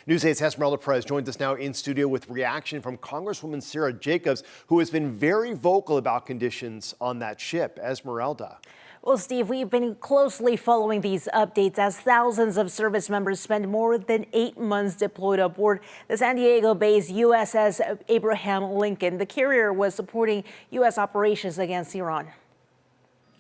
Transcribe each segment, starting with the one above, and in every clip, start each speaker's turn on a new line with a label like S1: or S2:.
S1: News 8's Esmeralda Perez joins us now in studio with reaction from Congresswoman Sarah Jacobs, who has been very vocal about conditions on that ship. Esmeralda.
S2: Well, Steve, we've been closely following these updates as thousands of service members spend more than 8 months deployed aboard the San Diego-based USS Abraham Lincoln. The carrier was supporting U.S. operations against Iran.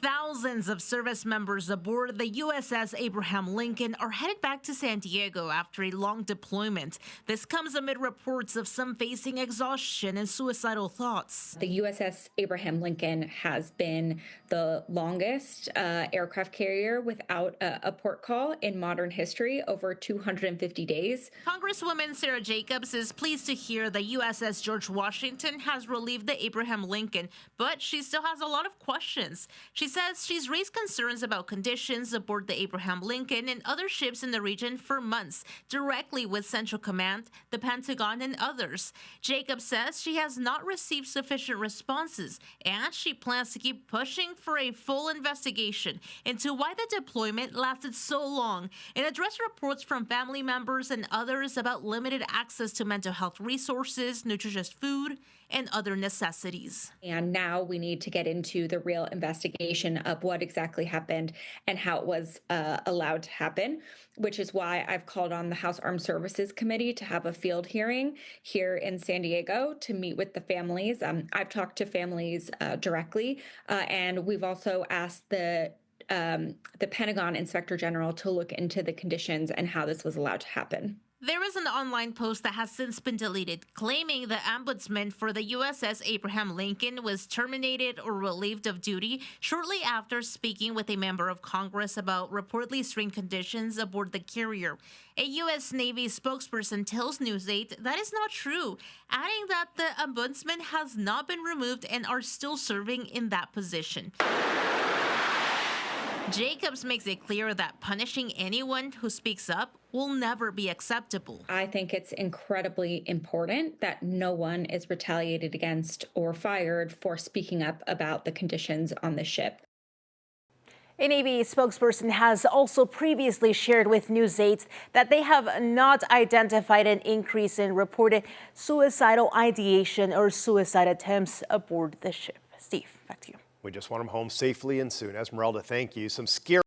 S2: Thousands of service members aboard the USS Abraham Lincoln are headed back to San Diego after a long deployment. This comes amid reports of some facing exhaustion and suicidal thoughts.
S3: The USS Abraham Lincoln has been the longest aircraft carrier without a port call in modern history, over 250 days.
S2: Congresswoman Sarah Jacobs is pleased to hear the USS George Washington has relieved the Abraham Lincoln, but she still has a lot of questions. She says she's raised concerns about conditions aboard the Abraham Lincoln and other ships in the region for months, directly with Central Command, the Pentagon, and others. Jacobs says she has not received sufficient responses, and she plans to keep pushing for a full investigation into why the deployment lasted so long and address reports from family members and others about limited access to mental health resources, nutritious food, and other necessities.
S3: And now we need to get into the real investigation of what exactly happened and how it was allowed to happen, which is why I've called on the House Armed Services Committee to have a field hearing here in San Diego to meet with the families. I've talked to families directly, and we've also asked the Pentagon Inspector General to look into the conditions and how this was allowed to happen.
S2: There is an online post that has since been deleted claiming the ombudsman for the USS Abraham Lincoln was terminated or relieved of duty shortly after speaking with a member of Congress about reportedly strained conditions aboard the carrier. A U.S. Navy spokesperson tells News 8 that is not true, adding that the ombudsman has not been removed and are still serving in that position. Jacobs makes it clear that punishing anyone who speaks up will never be acceptable.
S3: I think it's incredibly important that no one is retaliated against or fired for speaking up about the conditions on the ship.
S2: A Navy spokesperson has also previously shared with News 8 that they have not identified an increase in reported suicidal ideation or suicide attempts aboard the ship. Steve, back to you.
S1: We just want them home safely and soon. Esmeralda, thank you. Some scary